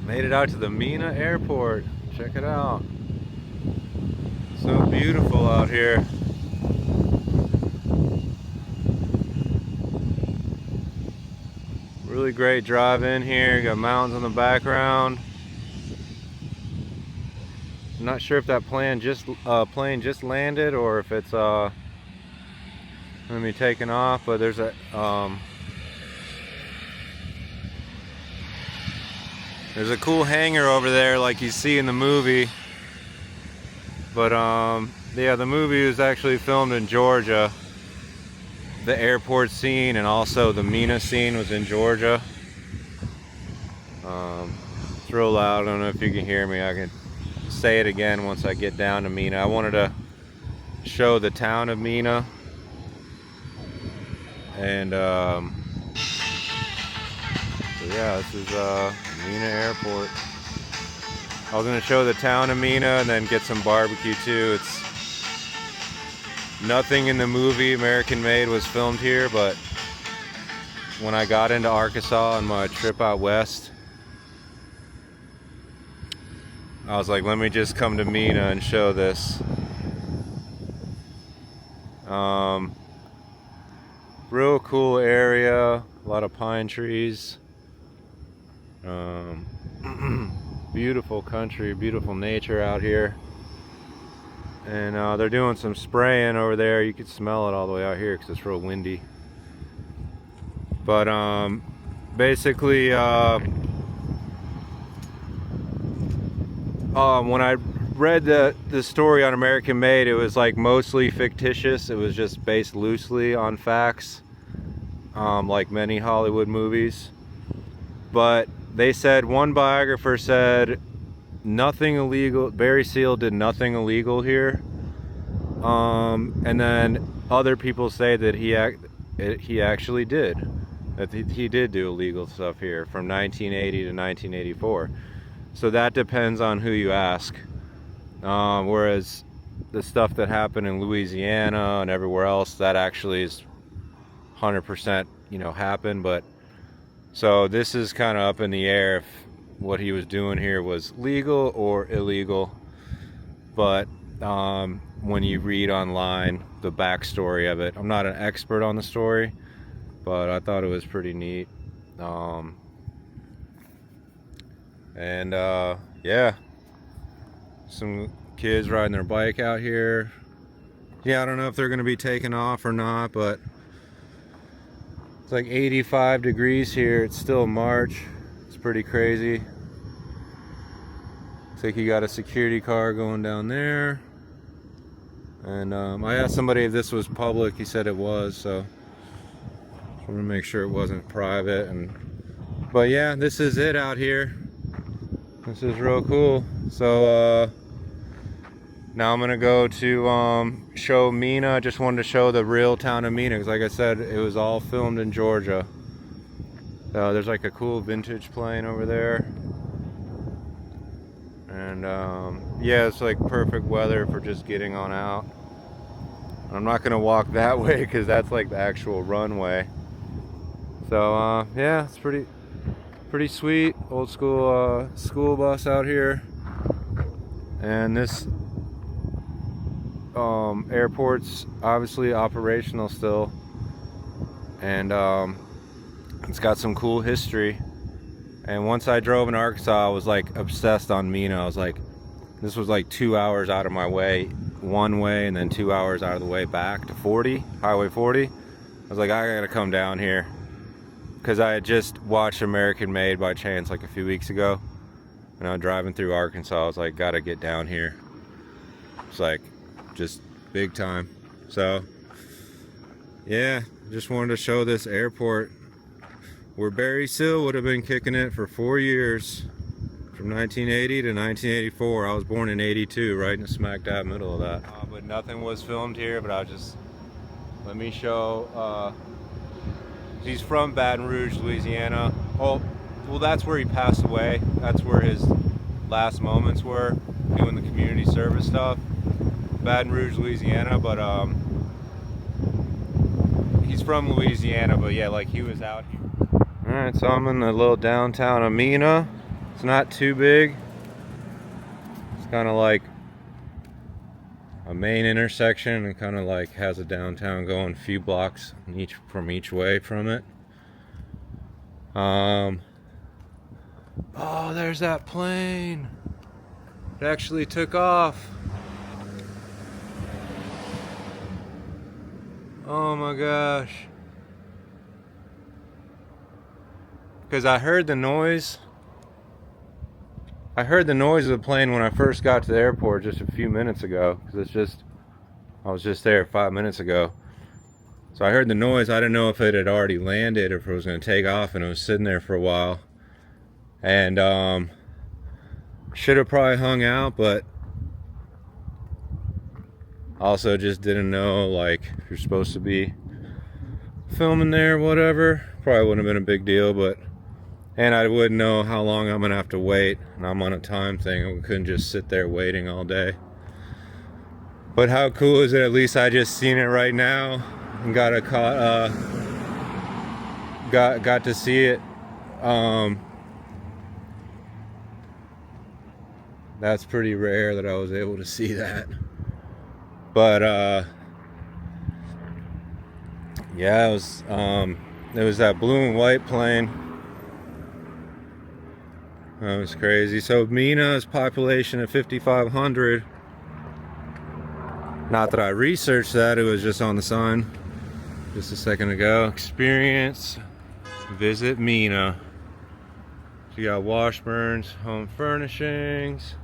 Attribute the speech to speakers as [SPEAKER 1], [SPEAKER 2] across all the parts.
[SPEAKER 1] Made it out to the Mena airport. Check it out. So beautiful out here. Really great drive in here. You got mountains in the background. I'm not sure if that plane just landed or if it's gonna be taking off, but there's a cool hangar over there like you see in the movie. But yeah, the movie was actually filmed in Georgia. The airport scene and also the Mena scene was in Georgia. It's real loud. I don't know if you can hear me. I can say it again once I get down to Mena. I wanted to show the town of Mena. And so yeah, this is Mena Airport. I was going to show the town of Mena and then get some barbecue too. It's nothing in the movie American Made was filmed here, but when I got into Arkansas on my trip out west, I was like, let me just come to Mena and show this. Real cool area, a lot of pine trees. Beautiful country, beautiful nature out here. And they're doing some spraying over there. You can smell it all the way out here because it's real windy. But basically, when I read the story on American Made, it was like mostly fictitious. It was just based loosely on facts, like many Hollywood movies. But they said, one biographer said, nothing illegal. Barry Seal did nothing illegal here. And then other people say that he actually did. That he did do illegal stuff here from 1980 to 1984. So that depends on who you ask. Whereas the stuff that happened in Louisiana and everywhere else, that actually is 100%, happened. But so this is kind of up in the air if what he was doing here was legal or illegal. But when you read online the backstory of it, I'm not an expert on the story, but I thought it was pretty neat. Yeah, some kids riding their bike out here. Yeah, I don't know if they're gonna be taking off or not, but it's like 85 degrees here. It's still March. It's pretty crazy. Looks like you got a security car going down there. And I asked somebody if this was public. He said it was, so just want to make sure it wasn't private. But yeah, this is it out here. This is real cool. So now I'm gonna go to show Mena. I just wanted to show the real town of Mena because, like I said, it was all filmed in Georgia. There's like a cool vintage plane over there. And yeah, it's like perfect weather for just getting on out. I'm not gonna walk that way because that's like the actual runway. So yeah, it's pretty sweet. Old school school bus out here. And this airport's obviously operational still. And it's got some cool history. And once I drove in Arkansas, I was like obsessed on Mena. I was like, this was like 2 hours out of my way, one way, and then 2 hours out of the way back to Highway 40. I was like, I gotta come down here. Because I had just watched American Made by chance like a few weeks ago. And I was driving through Arkansas. I was like, gotta get down here. It's like, just big time. So, yeah, just wanted to show this airport. where Barry Seal would have been kicking it for 4 years, from 1980 to 1984. I was born in 82, right in the smack dab middle of that. But nothing was filmed here, but let me show, he's from Baton Rouge, Louisiana. Oh, well, that's where he passed away. That's where his last moments were, doing the community service stuff. Baton Rouge, Louisiana, but he's from Louisiana, but yeah, like he was out here. Alright, so I'm in the little downtown of Mena. It's not too big. It's kind of like a main intersection and kind of like has a downtown going a few blocks from each way from it. Oh, there's that plane. It actually took off. Oh my gosh. Because I heard the noise. I heard the noise of the plane when I first got to the airport just a few minutes ago. Because I was just there 5 minutes ago. So I heard the noise. I didn't know if it had already landed or if it was going to take off, and it was sitting there for a while. And should have probably hung out, but also just didn't know, like, if you're supposed to be filming there, whatever. Probably wouldn't have been a big deal, and I wouldn't know how long I'm gonna have to wait, and I'm on a time thing. I couldn't just sit there waiting all day. But how cool is it? At least I just seen it right now and got to see it. That's pretty rare that I was able to see that. But yeah, it was that blue and white plane. That was crazy. So Mena's population of 5,500. Not that I researched that, it was just on the sign just a second ago. Experience, visit Mena. So you got Washburn's Home Furnishings.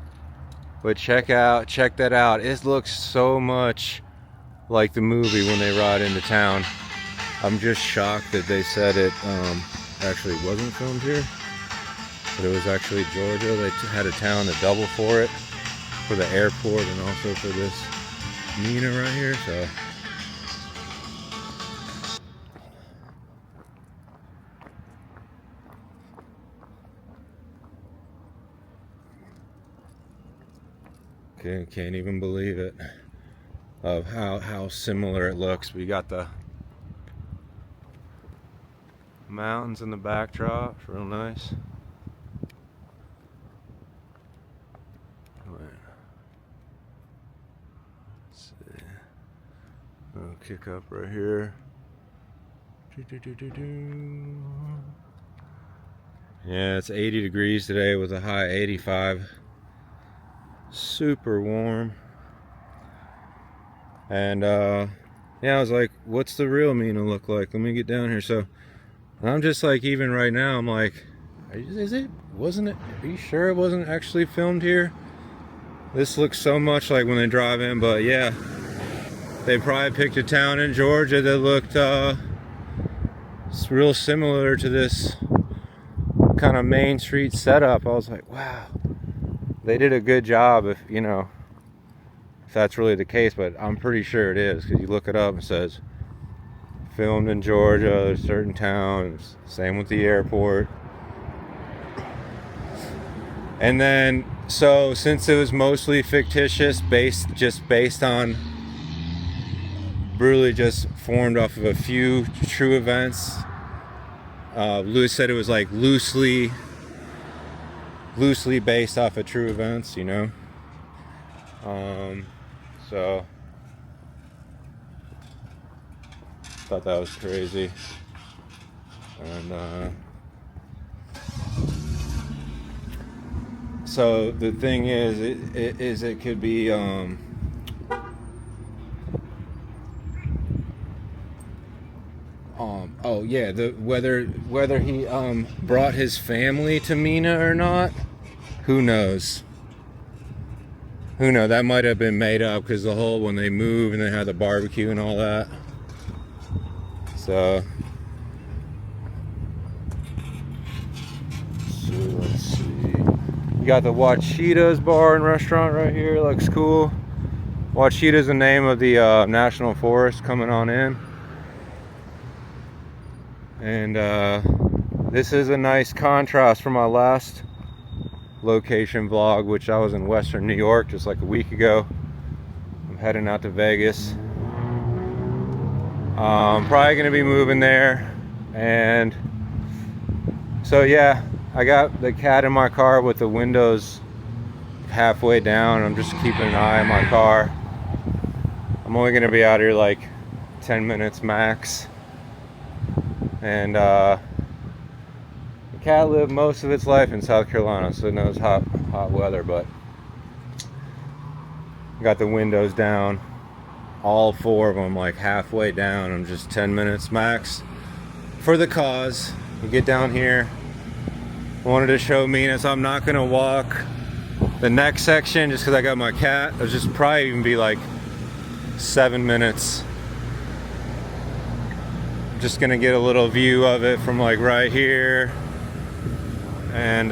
[SPEAKER 1] But check that out. It looks so much like the movie when they ride into town. I'm just shocked that they said it actually wasn't filmed here, but it was actually Georgia. They had a town to double for it, for the airport and also for this Mena right here. So can't even believe it, of how similar it looks. We got the mountains in the backdrop. It's real nice. Let's see. I'll kick up right here. Yeah, it's 80 degrees today with a high 85. Super warm. And yeah, I was like, what's the real Mena look like? Let me get down here. So I'm just like, even right now, I'm like, are you sure it wasn't actually filmed here? This looks so much like when they drive in. But yeah, they probably picked a town in Georgia that looked it's real similar to this kind of main street setup. I was like, wow, they did a good job, if that's really the case. But I'm pretty sure it is, because you look it up and it says filmed in Georgia, a certain towns, same with the airport. And then, so since it was mostly fictitious, based on, really just formed off of a few true events. Lewis said it was like loosely based off of true events, so thought that was crazy. And so the thing is, it could be oh yeah, whether he brought his family to Mena or not, who knows? That might have been made up, because the whole, when they move and they have the barbecue and all that. So let's see. You got the Wachitas Bar and Restaurant right here. Looks cool. Wachita is the name of the national forest coming on in. And this is a nice contrast from my last location vlog, which I was in Western New York just like a week ago. I'm heading out to Vegas. Probably gonna be moving there. And so yeah, I got the cat in my car with the windows halfway down. I'm just keeping an eye on my car. I'm only gonna be out here like 10 minutes max. And the cat lived most of its life in South Carolina, so it knows hot weather, but got the windows down, all 4 of them like halfway down. I'm just 10 minutes max for the cause. You get down here, I wanted to show Mena, so I'm not gonna walk the next section just because I got my cat. It'll just probably even be like 7 minutes. I'm just gonna get a little view of it from like right here. And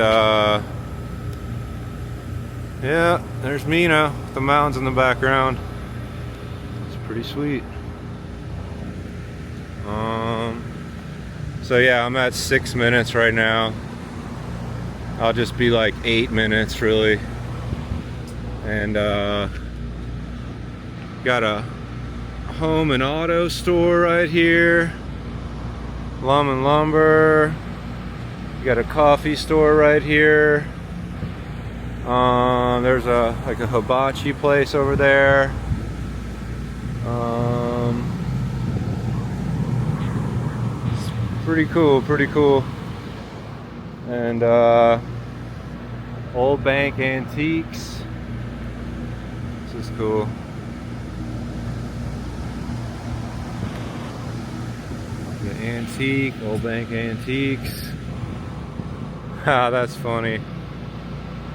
[SPEAKER 1] yeah, there's Mena with the mountains in the background. It's pretty sweet. So yeah, I'm at 6 minutes right now. I'll just be like 8 minutes really. And got a home and auto store right here. Lum and Lumber. You got a coffee store right here. There's like a hibachi place over there. It's pretty cool. And Old Bank Antiques. This is cool. The antique, Old Bank Antiques. Ah, that's funny.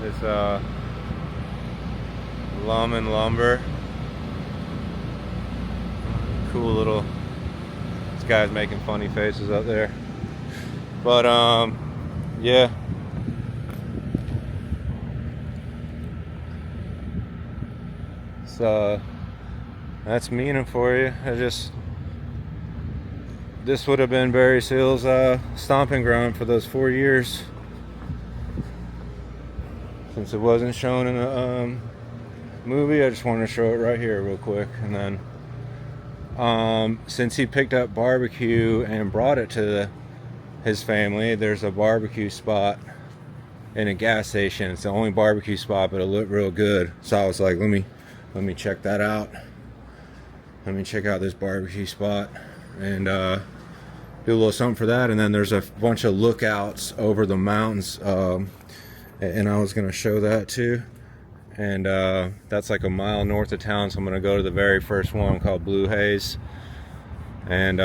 [SPEAKER 1] This Lum and Lumber. Cool little, this guy's making funny faces up there. But yeah. So that's Mena for you. This would have been Barry Seal's stomping ground for those 4 years. Since it wasn't shown in the movie, I just wanted to show it right here real quick. And then since he picked up barbecue and brought it to his family, there's a barbecue spot in a gas station. It's the only barbecue spot, but it looked real good. So I was like, let me check that out. Let me check out this barbecue spot and do a little something for that. And then there's a bunch of lookouts over the mountains, and I was gonna show that too. And that's like a mile north of town, so I'm gonna go to the very first one called Blue Haze. And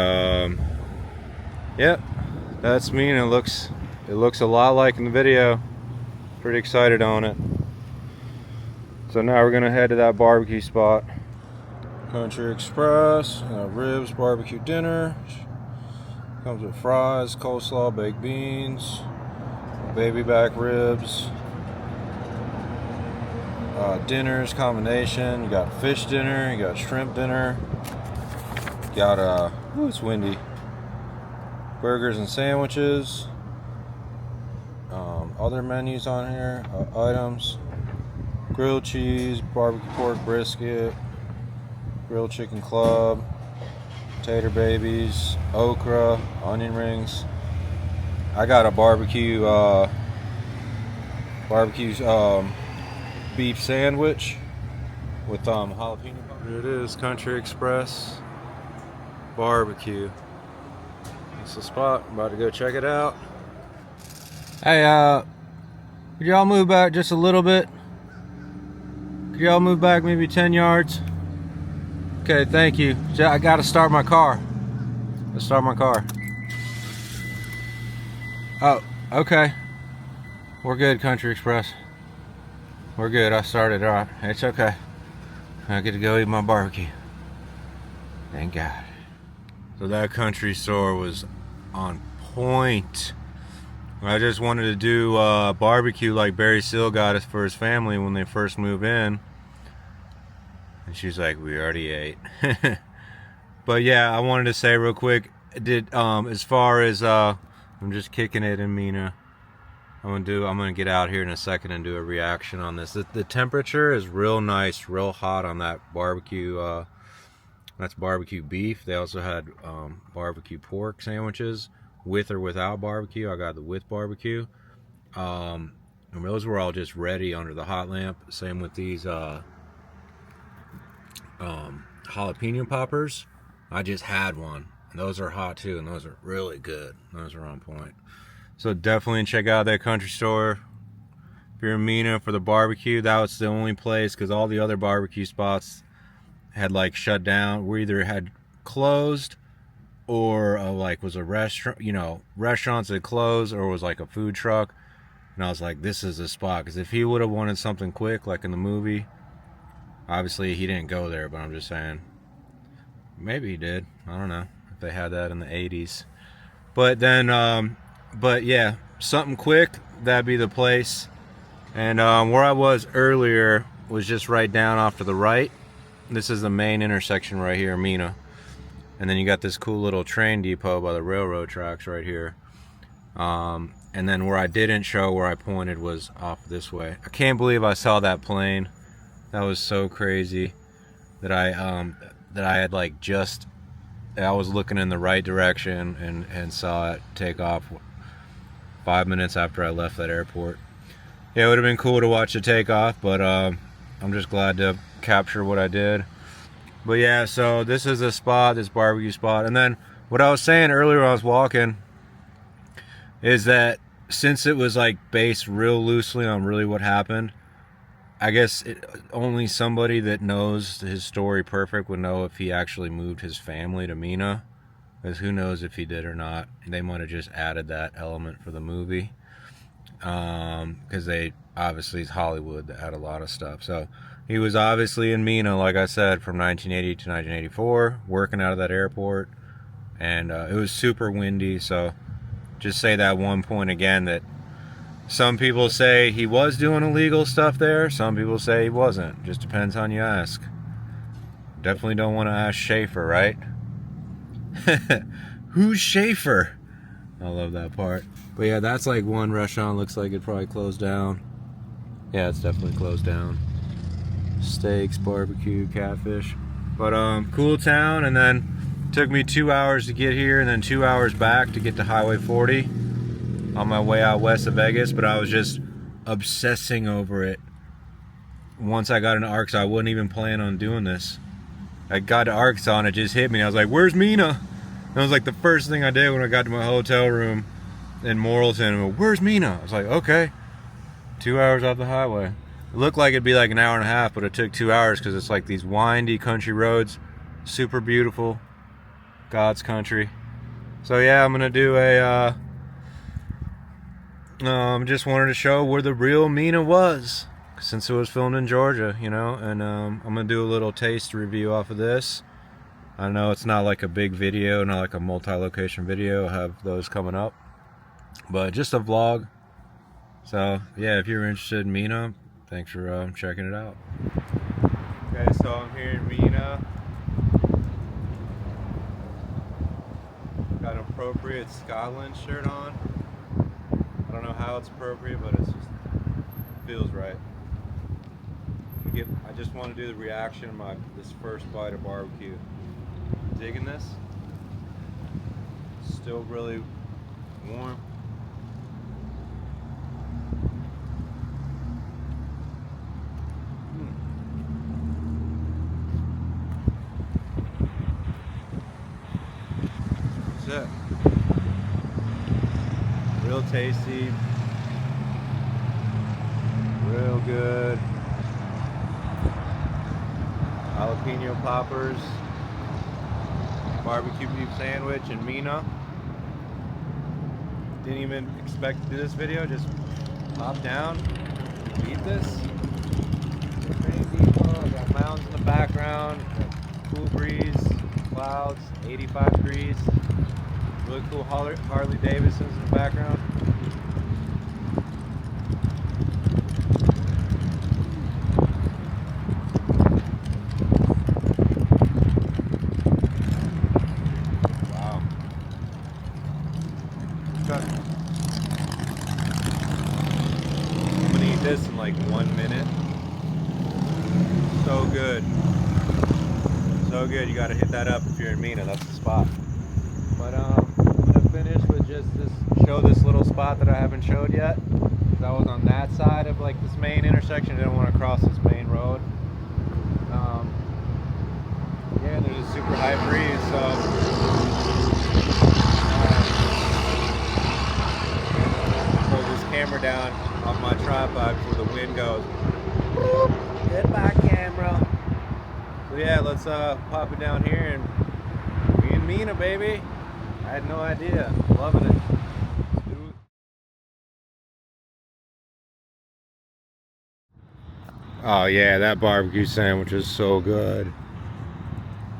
[SPEAKER 1] yep, that's me, and it looks a lot like in the video. Pretty excited on it. So now we're gonna head to that barbecue spot. Country Express, ribs barbecue dinner. Comes with fries, coleslaw, baked beans, baby back ribs. Dinners combination. You got fish dinner, you got shrimp dinner. You got ooh, it's windy. Burgers and sandwiches. Other menus on here, items. Grilled cheese, barbecue pork brisket, grilled chicken club, tater babies, okra, onion rings. I got a barbecue beef sandwich with jalapeno. Here it is, Country Express barbecue. That's the spot. I'm about to go check it out. Hey, could y'all move back just a little bit? Could y'all move back maybe 10 yards? Okay, thank you. I gotta start my car. Let's start my car. Oh, okay. We're good, Country Express. We're good. I started. All right. It's okay. I get to go eat my barbecue. Thank God. So that country store was on point. I just wanted to do barbecue like Barry Seal got us for his family when they first moved in. And she's like, we already ate. But yeah, I wanted to say real quick, as far as I'm just kicking it in Mena. I'm gonna get out here in a second and do a reaction on this. The temperature is real nice, real hot on that barbecue. That's barbecue beef. They also had barbecue pork sandwiches with or without barbecue. I got the with barbecue. And those were all just ready under the hot lamp. Same with these jalapeno poppers. I just had one, and those are hot too, and those are really good. Those are on point. So definitely check out that country store if you're in Mena for the barbecue. That was the only place, because all the other barbecue spots had like shut down. We either had closed or like was a restaurant, restaurants that closed, or was like a food truck. And I was like, this is the spot, because if he would have wanted something quick like in the movie, obviously he didn't go there, but I'm just saying, maybe he did. I don't know if they had that in the 80s. But then but yeah, something quick, that'd be the place. And where I was earlier was just right down off to the right. This is the main intersection right here, Mena. And then you got this cool little train depot by the railroad tracks right here. And then where I didn't show where I pointed was off this way. I can't believe I saw that plane. That was so crazy that I had like I was looking in the right direction and saw it take off 5 minutes after I left that airport. Yeah, it would have been cool to watch it take off, but I'm just glad to capture what I did. But yeah, so this is a spot, this barbecue spot. And then what I was saying earlier when I was walking is that since it was like based real loosely on really what happened, I guess only somebody that knows his story perfect would know if he actually moved his family to Mena. Because who knows if he did or not. They might have just added that element for the movie. Because they obviously, it's Hollywood that had a lot of stuff. So he was obviously in Mena, like I said, from 1980 to 1984, working out of that airport. And it was super windy. So just say that one point again, that some people say he was doing illegal stuff there. Some people say he wasn't. Just depends on you ask. Definitely don't want to ask Schaefer, right? Who's Schaefer? I love that part. But yeah, that's like one restaurant. Looks like it probably closed down. Yeah, it's definitely closed down. Steaks, barbecue, catfish. But cool town. And then took me 2 hours to get here, and then 2 hours back to get to Highway 40 on my way out west of Vegas. But I was just obsessing over it once I got into Arkansas. I wasn't even planning on doing this. I got to Arkansas and it just hit me. I was like, where's Mena? That was like the first thing I did when I got to my hotel room in Morrilton. I went, where's Mena? I was like, okay. 2 hours off the highway. It looked like it'd be like an hour and a half, but it took 2 hours because it's like these windy country roads. Super beautiful. God's country. So yeah, I'm going to do a... just wanted to show where the real Mena was, since it was filmed in Georgia, and I'm gonna do a little taste review off of this. I know it's not like a big video, not like a multi-location video. I'll have those coming up, but just a vlog. So yeah, if you're interested in Mena, thanks for checking it out. Okay, so I'm here in Mena. Got an appropriate Scotland shirt on. I don't know how it's appropriate, but it feels right. I just want to do the reaction of this first bite of barbecue. Digging this. Still really warm. That's it. Real tasty. Real good. Jalapeno poppers, barbecue beef sandwich in Mena. Didn't even expect to do this video, just pop down, eat this. Train depot, got mountains in the background, cool breeze, clouds, 85 degrees. Really cool Harley Davidsons in the background. this in like 1 minute. So good. So good. You gotta hit that up if you're in Mena. That's the spot. But I'm gonna finish with just show this little spot that I haven't showed yet. I was on that side of like this main intersection. I didn't want to cross this main road. Yeah, there's a super high breeze, so hold this camera down on my tripod before the wind goes. Goodbye, camera. So yeah, let's pop it down here and be in Mena, baby. I had no idea. Loving it. Oh yeah, that barbecue sandwich is so good.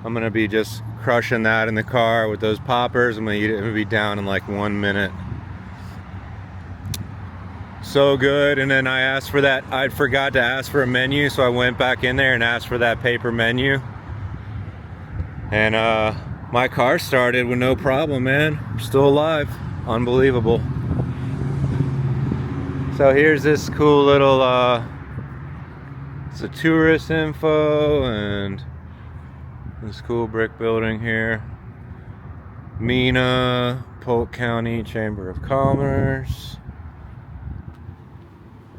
[SPEAKER 1] I'm gonna be just crushing that in the car with those poppers. I'm gonna eat it. I'm gonna be down in like 1 minute. So good. And then I asked for that. I forgot to ask for a menu, so I went back in there and asked for that paper menu. And my car started with no problem, man. I'm still alive. Unbelievable. So here's this cool little it's a tourist info and this cool brick building here. Mena, Polk County Chamber of Commerce.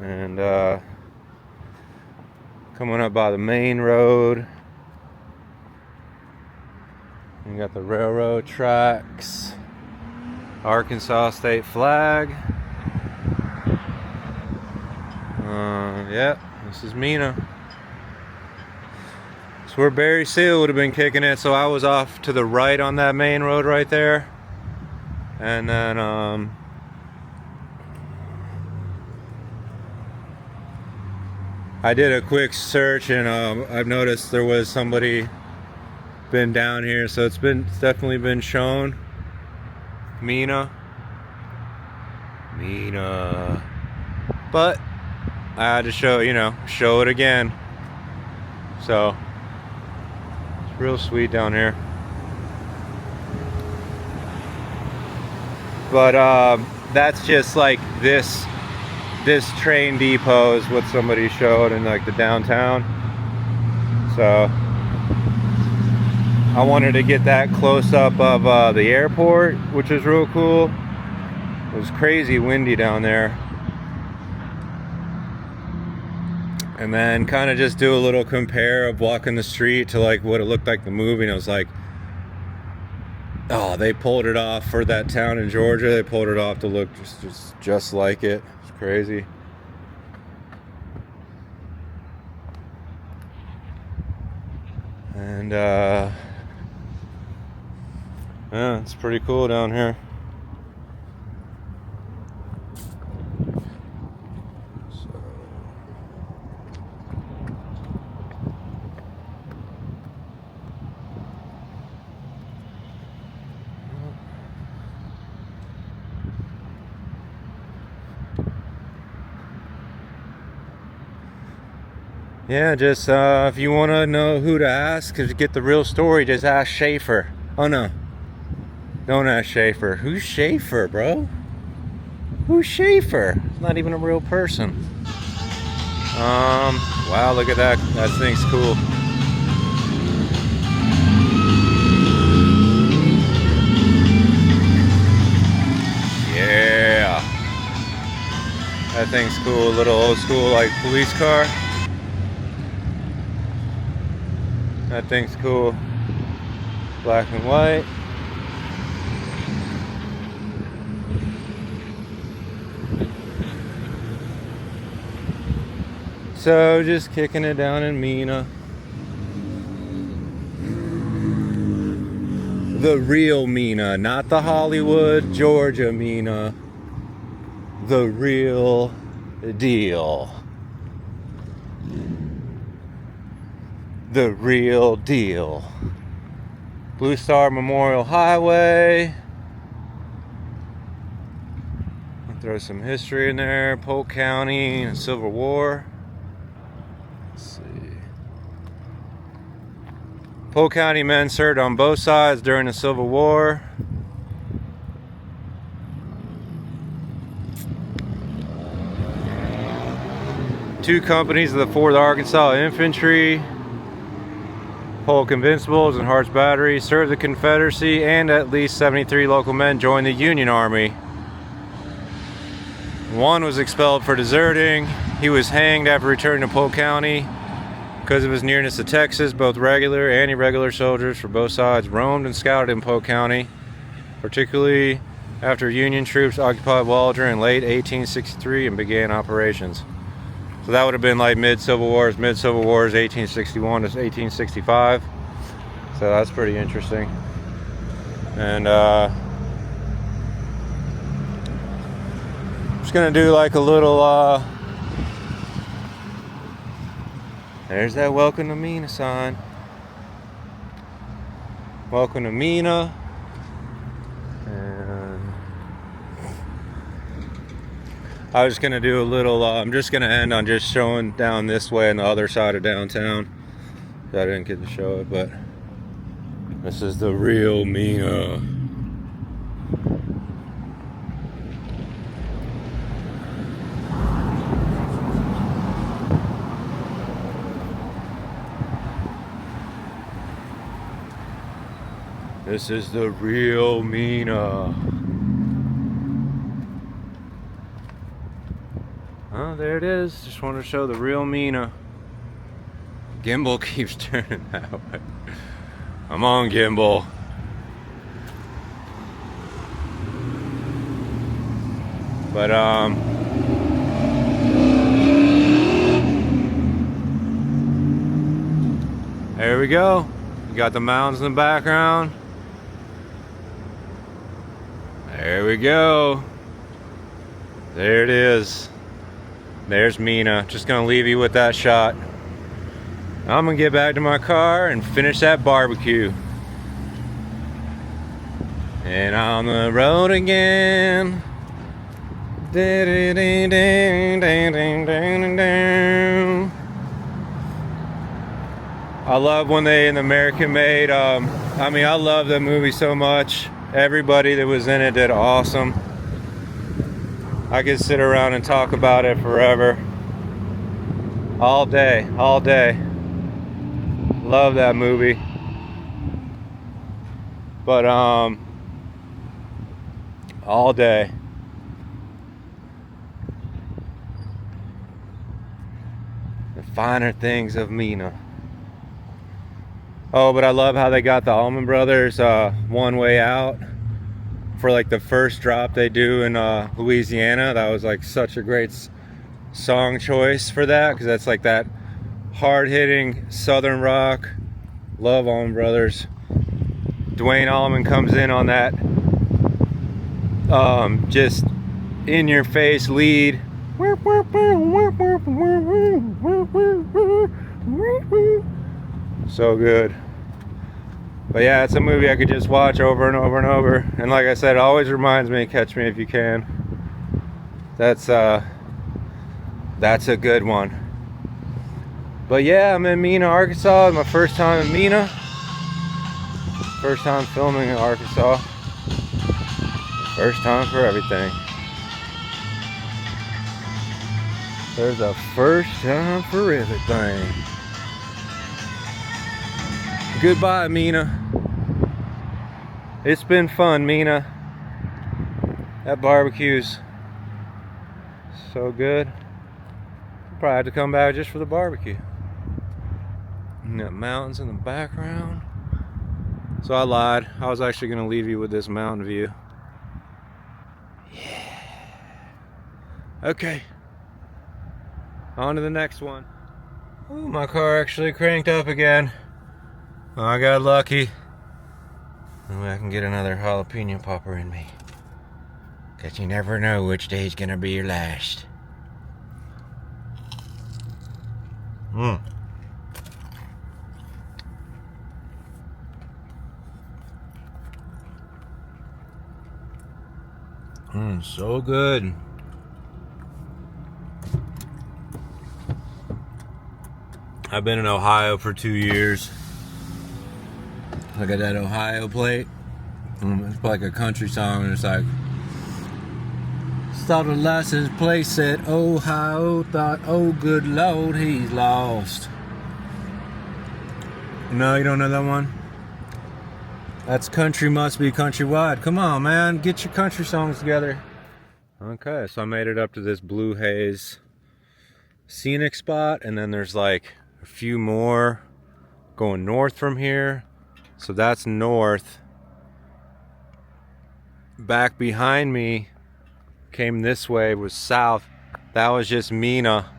[SPEAKER 1] And coming up by the main road. You got the railroad tracks. Arkansas state flag. Yeah, this is Mena. It's where Barry Seal would have been kicking it, so I was off to the right on that main road right there. And then I did a quick search and I've noticed there was somebody been down here, so it's definitely been shown. Mena. But I had to show it again. So it's real sweet down here. But that's just like this train depot is what somebody showed in like the downtown. So I wanted to get that close up of the airport, which is real cool. It was crazy windy down there. And then kind of just do a little compare of walking the street to like what it looked like the movie. And I was like, oh, they pulled it off for that town in Georgia. They pulled it off to look just like it. It's crazy. And yeah, it's pretty cool down here. Yeah, just if you want to know who to ask to get the real story, just ask Schaefer. Oh no, don't ask Schaefer. Who's Schaefer, bro? Who's Schaefer? It's not even a real person. Wow, look at that. That thing's cool. Yeah, that thing's cool. A little old school like police car. That thing's cool. Black and white. So just kicking it down in Mena. The real Mena, not the Hollywood, Georgia Mena. The real deal. The real deal. Blue Star Memorial Highway. I'll throw some history in there. Polk County and Civil War. Let's see. Polk County men served on both sides during the Civil War. 2 companies of the 4th Arkansas Infantry, Polk Invincibles and Hart's Battery, served the Confederacy, and at least 73 local men joined the Union Army. One was expelled for deserting. He was hanged after returning to Polk County. Because of his nearness to Texas, both regular and irregular soldiers for both sides roamed and scouted in Polk County, particularly after Union troops occupied Waldron in late 1863 and began operations. So that would have been like mid-Civil Wars, 1861 to 1865. So that's pretty interesting. And I'm just gonna do like a little there's that welcome to Mena sign. Welcome to Mena. And I was gonna do a little, I'm just gonna end on just showing down this way on the other side of downtown. I didn't get to show it, but this is the real Mena. This is the real Mena. Oh, there it is. Just wanted to show the real Mena. Gimbal keeps turning that way. Come on, Gimbal. But there we go. You got the mountains in the background. There we go. There it is. There's Mena. Just gonna leave you with that shot. I'm gonna get back to my car and finish that barbecue. And on the road again. I love when they in American Made. I mean, I love that movie so much. Everybody that was in it did awesome. I could sit around and talk about it forever. All day, all day. Love that movie. But all day. The finer things of Mena. Oh, but I love how they got the Allman Brothers One Way Out for like the first drop they do in Louisiana. That was like such a great song choice for that, because that's like that hard-hitting southern rock. Love Allman Brothers. Dwayne Allman comes in on that just in-your-face lead. So good. But yeah, it's a movie I could just watch over and over and over. And like I said, it always reminds me, Catch Me If You Can. That's a good one. But yeah, I'm in Mena, Arkansas. It's my first time in Mena. First time filming in Arkansas. First time for everything. There's a first time for everything. Goodbye, Mena. It's been fun, Mena. That barbecue's so good. Probably have to come back just for the barbecue. And that mountains in the background. So I lied. I was actually going to leave you with this mountain view. Yeah. Okay. On to the next one. Ooh, my car actually cranked up again. Well, I got lucky. Maybe I can get another jalapeno popper in me. 'Cause you never know which day's gonna be your last. So good. I've been in Ohio for 2 years. I got that Ohio plate. It's like a country song, and it's like Saw the license plate said Ohio, thought, oh good lord, he's lost. No, you don't know that one? That's Country Must Be Countrywide. Come on, man, get your country songs together. Okay, so I made it up to this blue haze scenic spot, and then there's like a few more going north from here. So that's north. Back behind me came this way was south. That was just Mena.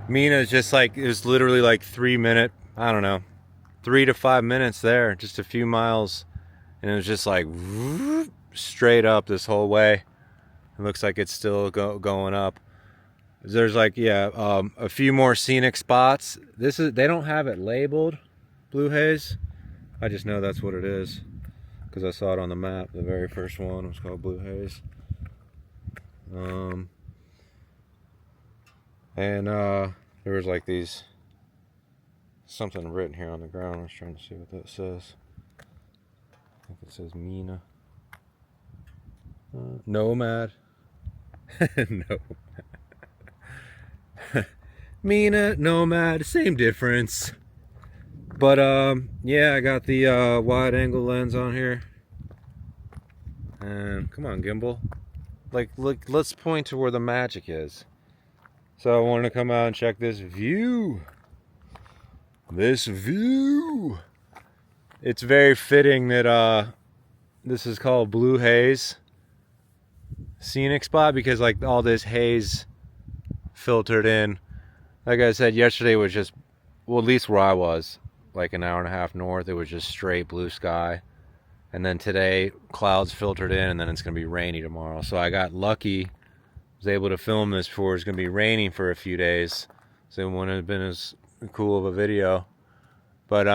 [SPEAKER 1] Mena is just like, it was literally like 3 minute, I don't know, 3 to 5 minutes there, just a few miles, and it was just like straight up this whole way. It looks like it's still going up. There's like, yeah, a few more scenic spots. They don't have it labeled blue haze. I just know that's what it is because I saw it on the map. The very first one was called blue haze. There was like these, something written here on the ground. I was trying to see what that says. I think it says Mena. Nomad. No. Mena, Nomad, same difference. But yeah, I got the wide angle lens on here. And come on, gimbal. Like, look, let's point to where the magic is. So I wanted to come out and check this view. This view. It's very fitting that this is called blue haze scenic spot because like all this haze filtered in. Like I said, yesterday was just, well, at least where I was, like an hour and a half north, it was just straight blue sky. And then today, clouds filtered in, and then it's going to be rainy tomorrow. So I got lucky, was able to film this before it's going to be raining for a few days. So it wouldn't have been as cool of a video. But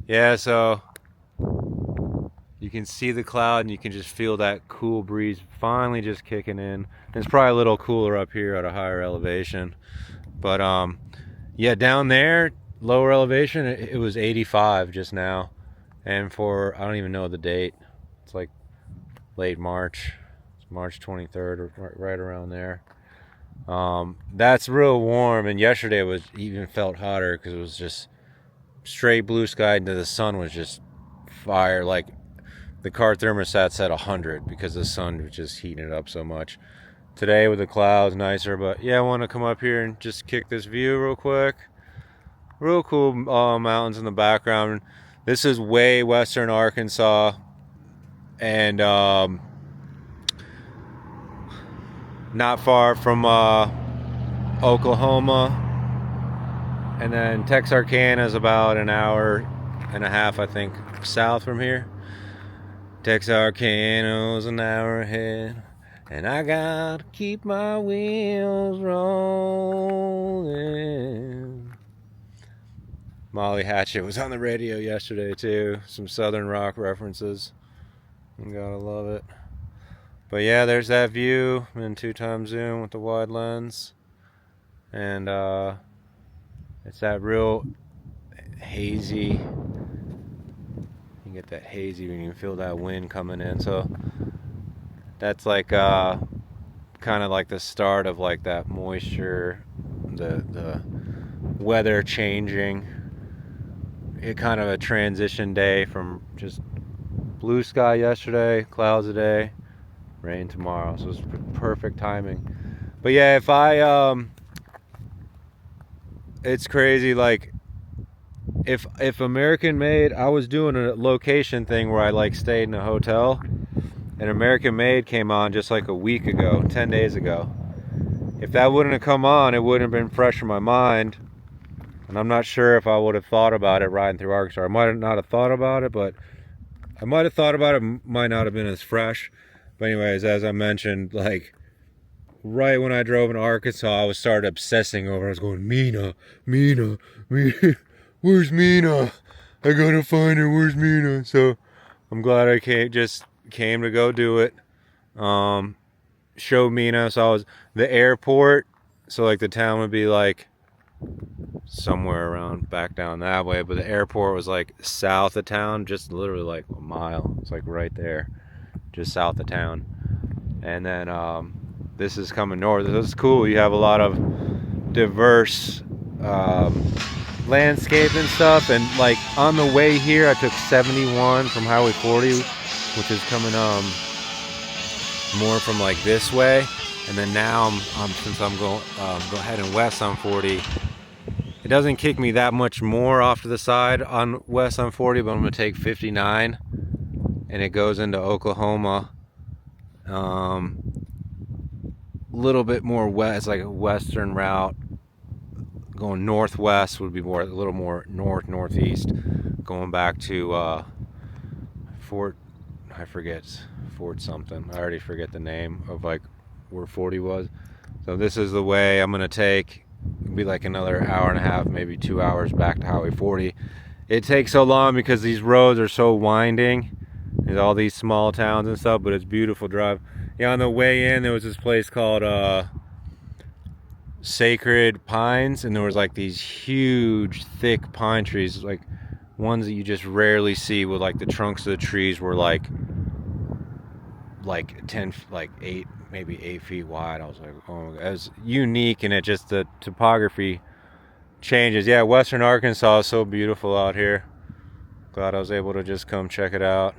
[SPEAKER 1] yeah, so you can see the cloud and you can just feel that cool breeze finally just kicking in. It's probably a little cooler up here at a higher elevation. But yeah, down there, lower elevation, it was 85 just now. And for, I don't even know the date. It's like late March. It's March 23rd or right around there. That's real warm. And yesterday it was even felt hotter because it was just straight blue sky and the sun was just fire. Like the car thermostat said 100 because the sun was just heating it up so much. Today with the clouds, nicer. But yeah, I want to come up here and just kick this view real quick. Real cool mountains in the background. This is way western Arkansas. And not far from Oklahoma. And then Texarkana is about an hour and a half, I think, south from here. Texarkana's an hour ahead, and I gotta keep my wheels rolling. Molly Hatchet was on the radio yesterday too. Some Southern rock references. You gotta love it. But yeah, there's that view in 2x zoom with the wide lens. And it's that real hazy. You get that hazy when you feel that wind coming in. So that's like kind of like the start of like that moisture, the weather changing. It kind of a transition day from just blue sky yesterday, clouds today, rain tomorrow. So it's perfect timing. But yeah, if I it's crazy, like if American Made, I was doing a location thing where I like stayed in a hotel, and American Made came on just like a week ago, 10 days ago. If that wouldn't have come on, it wouldn't have been fresh in my mind. And I'm not sure if I would have thought about it riding through Arkansas. I might not have thought about it, but I might have thought about it, might not have been as fresh. But anyways, as I mentioned, like right when I drove into Arkansas, I started obsessing over it. I was going, Mena, Mena, Mena, where's Mena? I gotta find her, where's Mena? So I'm glad I came to go do it. Show Mena. So I was the airport, so like the town would be like somewhere around back down that way, but the airport was like south of town, just literally like a mile. It's like right there, just south of town. And then this is coming north. This is cool. You have a lot of diverse landscape and stuff. And like on the way here, I took 71 from Highway 40, which is coming more from like this way. And then now since I'm going heading west on 40, it doesn't kick me that much more off to the side on west on 40, but I'm gonna take 59, and it goes into Oklahoma. A little bit more west. It's like a western route. Going northwest would be a little more northeast. Going back to Fort something. I already forget the name of like where 40 was. So this is the way I'm gonna take. It'll be like another hour and a half, maybe 2 hours back to Highway 40. It takes so long because these roads are so winding. There's all these small towns and stuff, but it's beautiful drive. Yeah, on the way in there was this place called Sacred Pines, and there was like these huge thick pine trees, like ones that you just rarely see, with like the trunks of the trees were like 10, like 8, maybe 8 feet wide. I was like, oh, it was unique, and it just, the topography changes. Yeah, western Arkansas is so beautiful out here. Glad I was able to just come check it out.